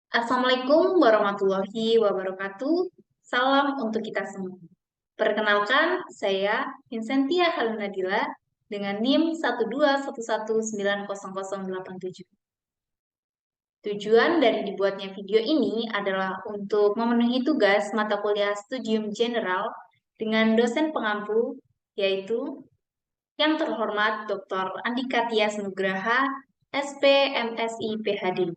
Assalamualaikum warahmatullahi wabarakatuh. Salam untuk kita semua. Perkenalkan, saya Vincentia Halunadila dengan NIM 121190087. Tujuan dari dibuatnya video ini adalah untuk memenuhi tugas mata kuliah Studium General dengan dosen pengampu, yaitu yang terhormat Dr. Andika Tias Nugraha, SP, MSI, PhD.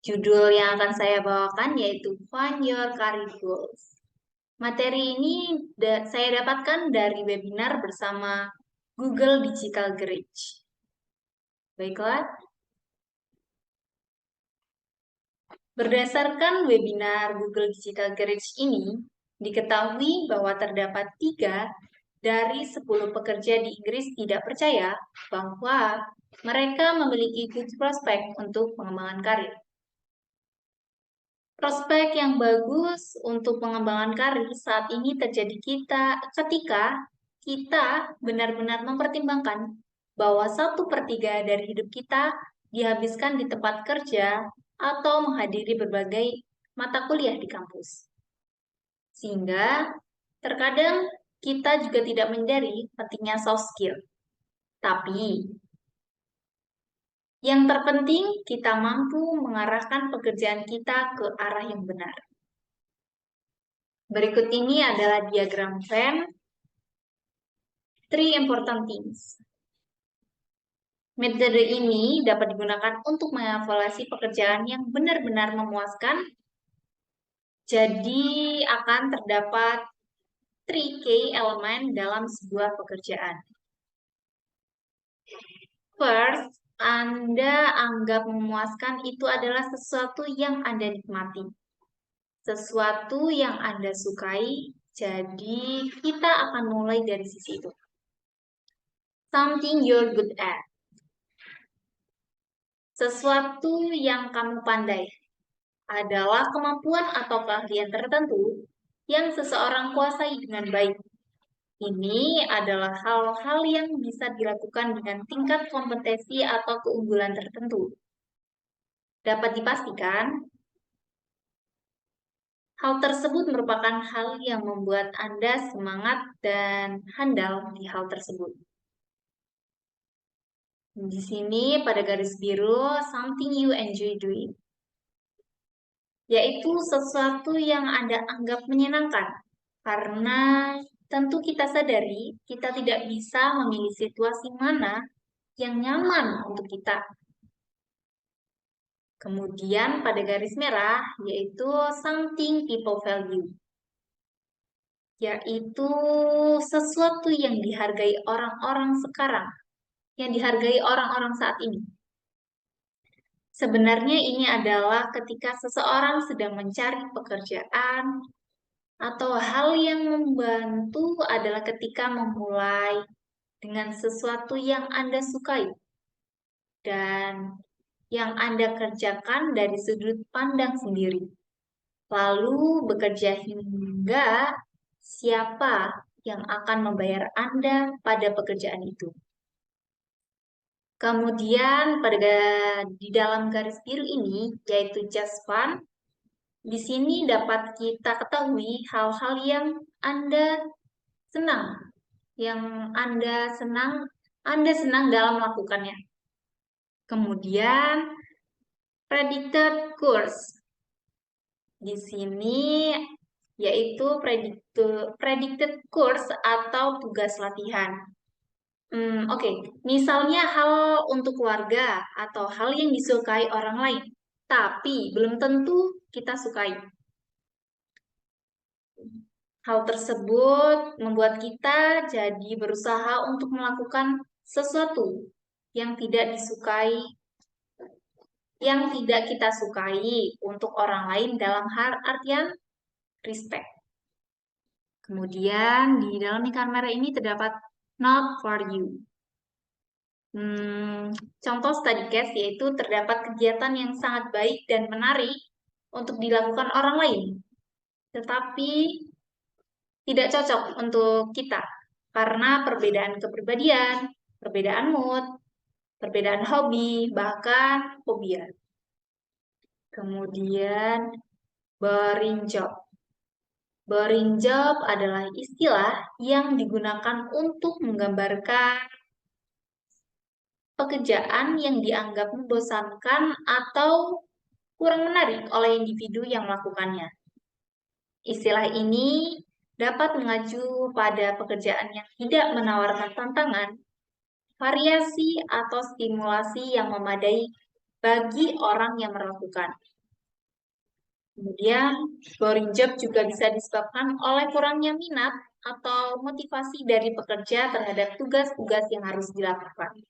Judul yang akan saya bawakan yaitu Find Your Career Goals. Materi ini saya dapatkan dari webinar bersama Google Digital Garage. Baiklah, berdasarkan webinar Google Digital Garage ini, diketahui bahwa terdapat 3 dari 10 pekerja di Inggris tidak percaya bahwa mereka memiliki good prospect untuk pengembangan karir. Prospek yang bagus untuk pengembangan karir saat ini terjadi ketika kita benar-benar mempertimbangkan bahwa 1/3 dari hidup kita dihabiskan di tempat kerja atau menghadiri berbagai mata kuliah di kampus. Sehingga terkadang kita juga tidak menyadari pentingnya soft skill. Tapi yang terpenting kita mampu mengarahkan pekerjaan kita ke arah yang benar. Berikut ini adalah diagram Venn. 3 important things. Metode ini dapat digunakan untuk mengevaluasi pekerjaan yang benar-benar memuaskan. Jadi akan terdapat 3 key elemen dalam sebuah pekerjaan. First, Anda anggap memuaskan itu adalah sesuatu yang Anda nikmati. Sesuatu yang Anda sukai, jadi kita akan mulai dari sisi itu. Something you're good at. Sesuatu yang kamu pandai adalah kemampuan atau keahlian tertentu yang seseorang kuasai dengan baik. Ini adalah hal-hal yang bisa dilakukan dengan tingkat kompetensi atau keunggulan tertentu. Dapat dipastikan, hal tersebut merupakan hal yang membuat Anda semangat dan handal di hal tersebut. Di sini pada garis biru, something you enjoy doing, yaitu sesuatu yang Anda anggap menyenangkan, karena tentu kita sadari kita tidak bisa memilih situasi mana yang nyaman untuk kita. Kemudian pada garis merah, yaitu something people value, yaitu sesuatu yang dihargai orang-orang sekarang, yang dihargai orang-orang saat ini. Sebenarnya ini adalah ketika seseorang sedang mencari pekerjaan, atau hal yang membantu adalah ketika memulai dengan sesuatu yang Anda sukai dan yang Anda kerjakan dari sudut pandang sendiri. Lalu bekerja hingga siapa yang akan membayar Anda pada pekerjaan itu. Kemudian di dalam garis biru ini, yaitu just fun, di sini dapat kita ketahui hal-hal yang Anda senang, Anda senang dalam melakukannya. Kemudian predicted course. Di sini yaitu predicted course atau tugas latihan. Oke. Misalnya hal untuk keluarga atau hal yang disukai orang lain, tapi belum tentu kita sukai. Hal tersebut membuat kita jadi berusaha untuk melakukan sesuatu yang tidak kita sukai untuk orang lain dalam hal artian respect. Kemudian di dalam ikan merah ini terdapat not for you. Contoh study case yaitu terdapat kegiatan yang sangat baik dan menarik untuk dilakukan orang lain, tetapi tidak cocok untuk kita karena perbedaan kepribadian, perbedaan mood, perbedaan hobi, bahkan fobia. Kemudian boring job. Boring job adalah istilah yang digunakan untuk menggambarkan pekerjaan yang dianggap membosankan atau kurang menarik oleh individu yang melakukannya. Istilah ini dapat mengacu pada pekerjaan yang tidak menawarkan tantangan, variasi, atau stimulasi yang memadai bagi orang yang melakukan. Kemudian, boring job juga bisa disebabkan oleh kurangnya minat atau motivasi dari pekerja terhadap tugas-tugas yang harus dilakukan.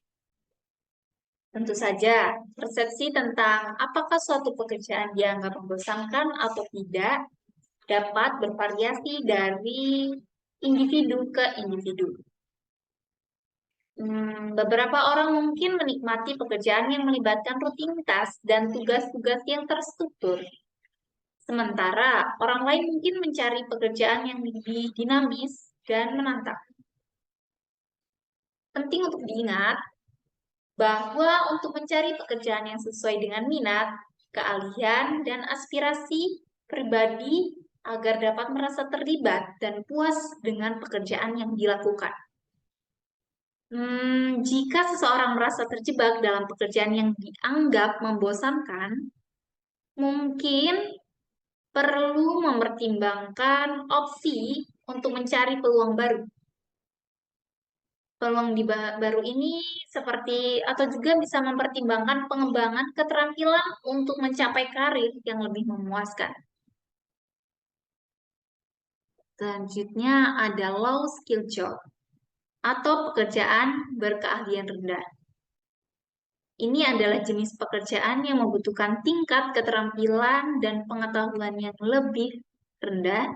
Tentu saja, persepsi tentang apakah suatu pekerjaan dianggap membosankan atau tidak dapat bervariasi dari individu ke individu. Beberapa orang mungkin menikmati pekerjaan yang melibatkan rutinitas dan tugas-tugas yang terstruktur. Sementara orang lain mungkin mencari pekerjaan yang lebih dinamis dan menantang. Penting untuk diingat bahwa untuk mencari pekerjaan yang sesuai dengan minat, keahlian, dan aspirasi pribadi agar dapat merasa terlibat dan puas dengan pekerjaan yang dilakukan. Jika seseorang merasa terjebak dalam pekerjaan yang dianggap membosankan, mungkin perlu mempertimbangkan opsi untuk mencari peluang baru. Peluang baru ini seperti atau juga bisa mempertimbangkan pengembangan keterampilan untuk mencapai karir yang lebih memuaskan. Selanjutnya ada low skill job atau pekerjaan berkeahlian rendah. Ini adalah jenis pekerjaan yang membutuhkan tingkat keterampilan dan pengetahuan yang lebih rendah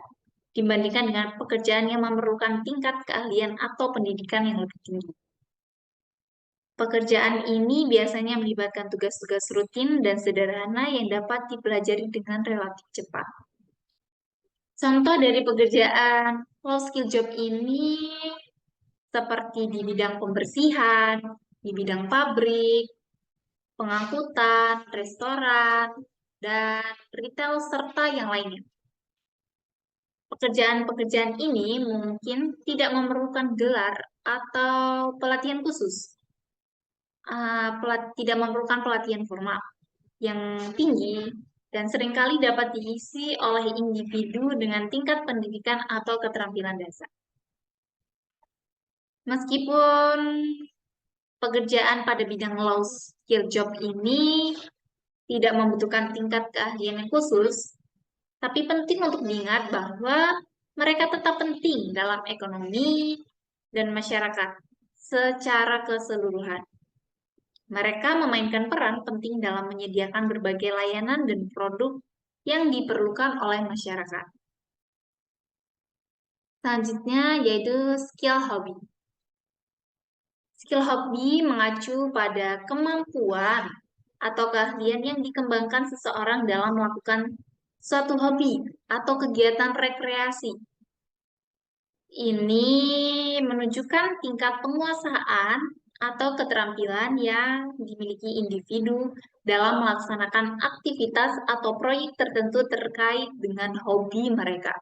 dibandingkan dengan pekerjaan yang memerlukan tingkat keahlian atau pendidikan yang lebih tinggi. Pekerjaan ini biasanya melibatkan tugas-tugas rutin dan sederhana yang dapat dipelajari dengan relatif cepat. Contoh dari pekerjaan low skill job ini seperti di bidang pembersihan, di bidang pabrik, pengangkutan, restoran, dan retail serta yang lainnya. Pekerjaan-pekerjaan ini mungkin tidak memerlukan gelar atau pelatihan khusus, tidak memerlukan pelatihan formal yang tinggi, dan seringkali dapat diisi oleh individu dengan tingkat pendidikan atau keterampilan dasar. Meskipun pekerjaan pada bidang low skill job ini tidak membutuhkan tingkat keahlian yang khusus, tapi penting untuk diingat bahwa mereka tetap penting dalam ekonomi dan masyarakat secara keseluruhan. Mereka memainkan peran penting dalam menyediakan berbagai layanan dan produk yang diperlukan oleh masyarakat. Selanjutnya yaitu skill hobby. Skill hobby mengacu pada kemampuan atau keahlian yang dikembangkan seseorang dalam melakukan suatu hobi atau kegiatan rekreasi. Ini menunjukkan tingkat penguasaan atau keterampilan yang dimiliki individu dalam melaksanakan aktivitas atau proyek tertentu terkait dengan hobi mereka.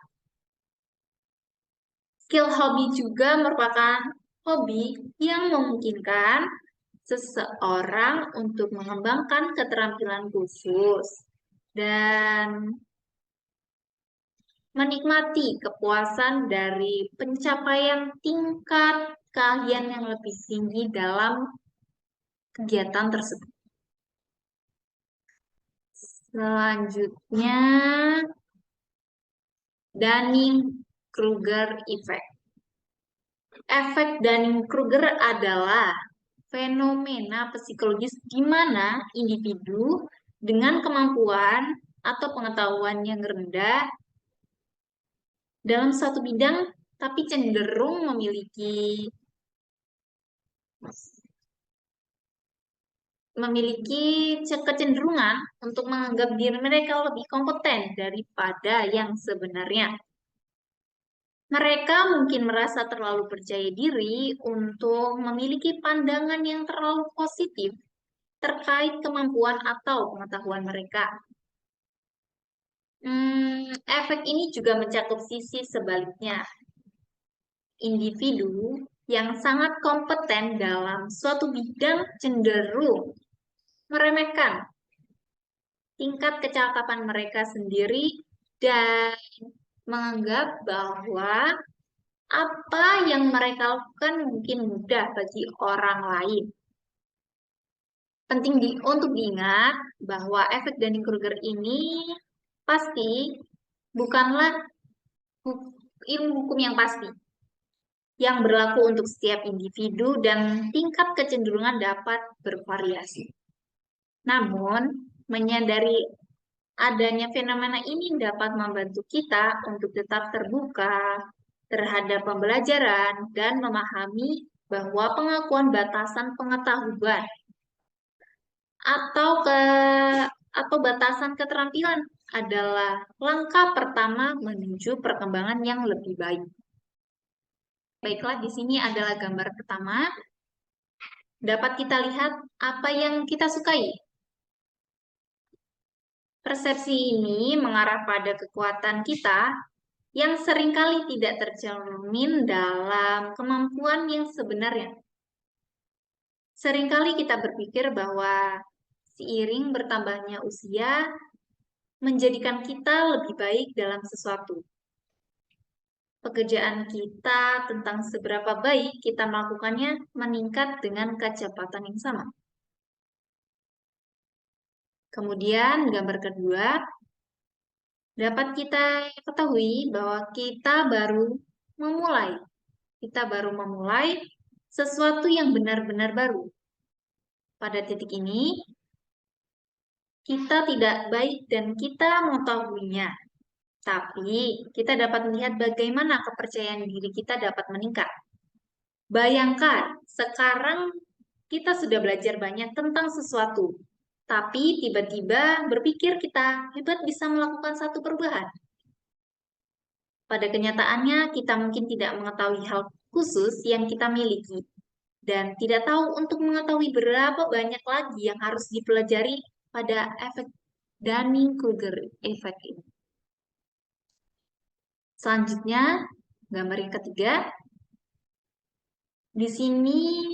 Skill hobby juga merupakan hobi yang memungkinkan seseorang untuk mengembangkan keterampilan khusus dan menikmati kepuasan dari pencapaian tingkat keahlian yang lebih tinggi dalam kegiatan tersebut. Selanjutnya, Dunning-Kruger Effect. Efek Dunning-Kruger adalah fenomena psikologis di mana individu dengan kemampuan atau pengetahuan yang rendah dalam suatu bidang tapi cenderung memiliki kecenderungan untuk menganggap diri mereka lebih kompeten daripada yang sebenarnya. Mereka mungkin merasa terlalu percaya diri untuk memiliki pandangan yang terlalu positif terkait kemampuan atau pengetahuan mereka. Efek ini juga mencakup sisi sebaliknya. Individu yang sangat kompeten dalam suatu bidang cenderung meremehkan tingkat kecakapan mereka sendiri dan menganggap bahwa apa yang mereka lakukan mungkin mudah bagi orang lain. Penting untuk diingat bahwa efek Dunning-Kruger ini pasti bukanlah ilmu hukum yang pasti, yang berlaku untuk setiap individu dan tingkat kecenderungan dapat bervariasi. Namun, menyadari adanya fenomena ini dapat membantu kita untuk tetap terbuka terhadap pembelajaran dan memahami bahwa pengakuan batasan pengetahuan atau batasan keterampilan adalah langkah pertama menuju perkembangan yang lebih baik. Baiklah, di sini adalah gambar pertama. Dapat kita lihat apa yang kita sukai. Persepsi ini mengarah pada kekuatan kita yang seringkali tidak tercermin dalam kemampuan yang sebenarnya. Seringkali kita berpikir bahwa seiring bertambahnya usia menjadikan kita lebih baik dalam sesuatu. Pekerjaan kita tentang seberapa baik kita melakukannya meningkat dengan kecepatan yang sama. Kemudian gambar kedua, dapat kita ketahui bahwa kita baru memulai sesuatu yang benar-benar baru. Pada titik ini, kita tidak baik dan kita mengetahuinya. Tapi, kita dapat melihat bagaimana kepercayaan diri kita dapat meningkat. Bayangkan, sekarang kita sudah belajar banyak tentang sesuatu, tapi tiba-tiba berpikir kita hebat bisa melakukan satu perubahan. Pada kenyataannya, kita mungkin tidak mengetahui hal khusus yang kita miliki, dan tidak tahu untuk mengetahui berapa banyak lagi yang harus dipelajari pada efek Dunning-Kruger effect ini. Selanjutnya, gambar yang ketiga. Di sini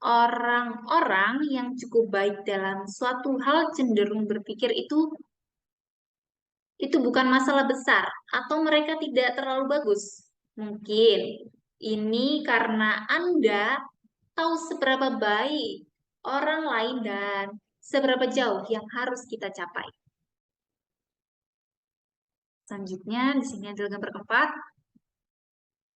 orang-orang yang cukup baik dalam suatu hal cenderung berpikir itu bukan masalah besar atau mereka tidak terlalu bagus. Mungkin ini karena Anda tahu seberapa baik orang lain dan seberapa jauh yang harus kita capai. Selanjutnya, di sini adalah gambar keempat.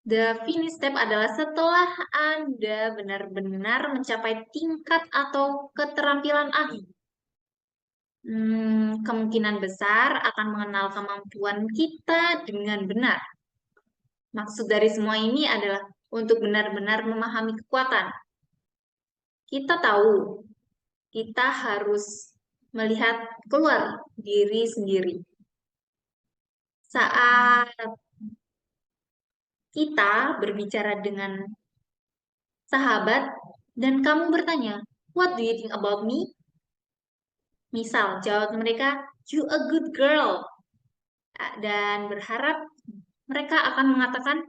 The finish step adalah setelah Anda benar-benar mencapai tingkat atau keterampilan ahli. Kemungkinan besar akan mengenal kemampuan kita dengan benar. Maksud dari semua ini adalah untuk benar-benar memahami kekuatan. Kita tahu, kita harus melihat keluar diri sendiri. Saat kita berbicara dengan sahabat dan kamu bertanya, "What do you think about me?" Misal, jawab mereka, "You a good girl." Dan berharap mereka akan mengatakan,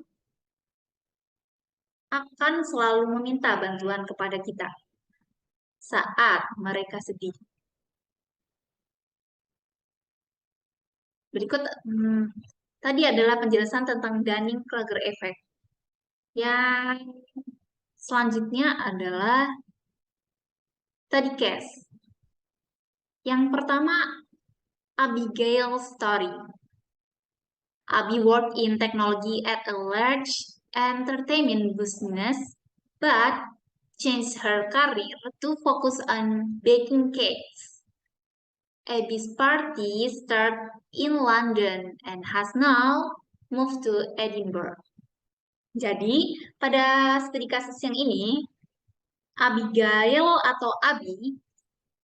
akan selalu meminta bantuan kepada kita saat mereka sedih. Berikut tadi adalah penjelasan tentang Dunning-Kruger effect. Yang selanjutnya adalah study case. Yang pertama, Abigail story. Abi worked in technology at a large entertainment business, but changed her career to focus on baking cakes. Abby's party started in London and has now moved to Edinburgh. Jadi, pada studi kasus yang ini, Abigail atau Abi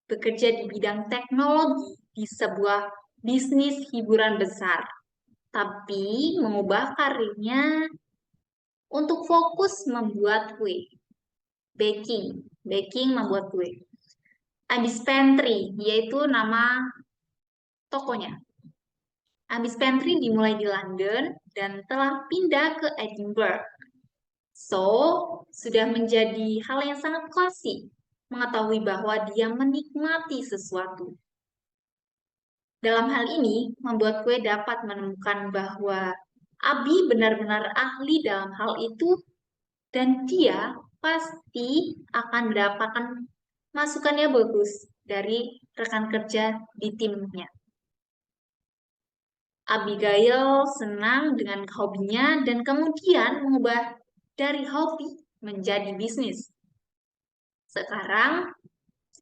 bekerja di bidang teknologi di sebuah bisnis hiburan besar, tapi mengubah karirnya untuk fokus membuat kue. Baking membuat kue. Abby's Pantry, yaitu nama tokonya. Habis pantry dimulai di London dan telah pindah ke Edinburgh. So, sudah menjadi hal yang sangat klasik mengetahui bahwa dia menikmati sesuatu. Dalam hal ini, membuat kue dapat menemukan bahwa Abi benar-benar ahli dalam hal itu dan dia pasti akan mendapatkan masukannya bagus dari rekan kerja di timnya. Abigail senang dengan hobinya dan kemudian mengubah dari hobi menjadi bisnis. Sekarang,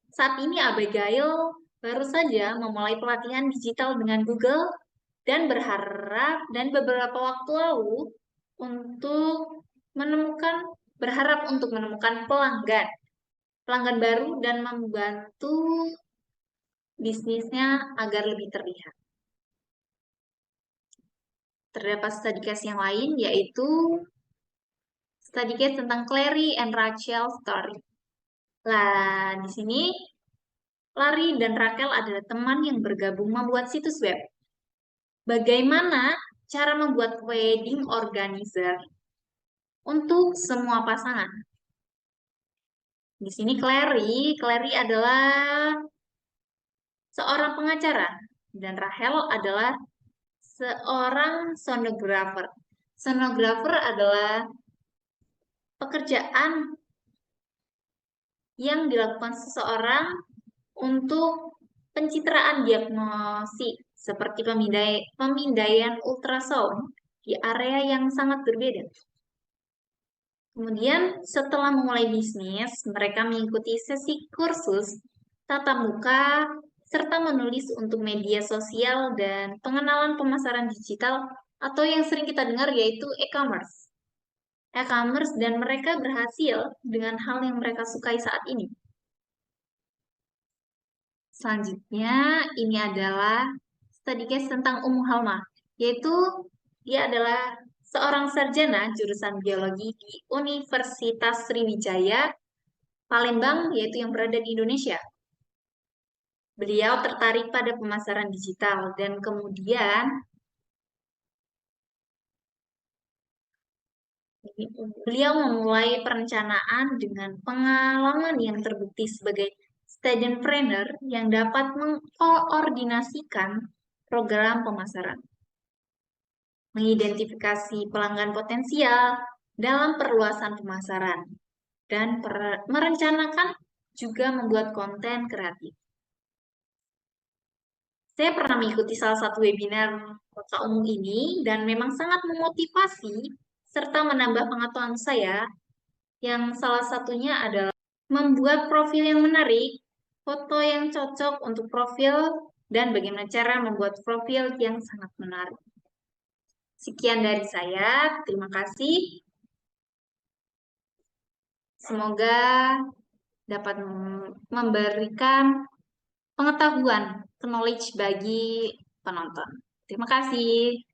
saat ini Abigail baru saja memulai pelatihan digital dengan Google dan beberapa waktu lalu untuk berharap untuk menemukan pelanggan baru dan membantu bisnisnya agar lebih terlihat. Terdapat study case yang lain, yaitu study case tentang Clary and Rachel story. Nah, di sini Larry dan Rachel adalah teman yang bergabung membuat situs web. Bagaimana cara membuat wedding organizer untuk semua pasangan? Di sini Clary adalah seorang pengacara dan Rachel adalah seorang sonografer. Sonografer adalah pekerjaan yang dilakukan seseorang untuk pencitraan diagnosi seperti pemindaian ultrasound di area yang sangat berbeda. Kemudian setelah memulai bisnis, mereka mengikuti sesi kursus tatap muka serta menulis untuk media sosial dan pengenalan pemasaran digital atau yang sering kita dengar yaitu e-commerce. E-commerce dan mereka berhasil dengan hal yang mereka sukai saat ini. Selanjutnya, ini adalah study case tentang Halma, yaitu dia adalah seorang sarjana jurusan biologi di Universitas Sriwijaya, Palembang, yaitu yang berada di Indonesia. Beliau tertarik pada pemasaran digital dan kemudian beliau memulai perencanaan dengan pengalaman yang terbukti sebagai studentpreneur yang dapat mengkoordinasikan program pemasaran, mengidentifikasi pelanggan potensial dalam perluasan pemasaran, dan merencanakan juga membuat konten kreatif. Saya pernah mengikuti salah satu webinar Kota Umum ini dan memang sangat memotivasi serta menambah pengetahuan saya yang salah satunya adalah membuat profil yang menarik, foto yang cocok untuk profil, dan bagaimana cara membuat profil yang sangat menarik. Sekian dari saya, terima kasih. Semoga dapat memberikan pengetahuan, knowledge bagi penonton. Terima kasih.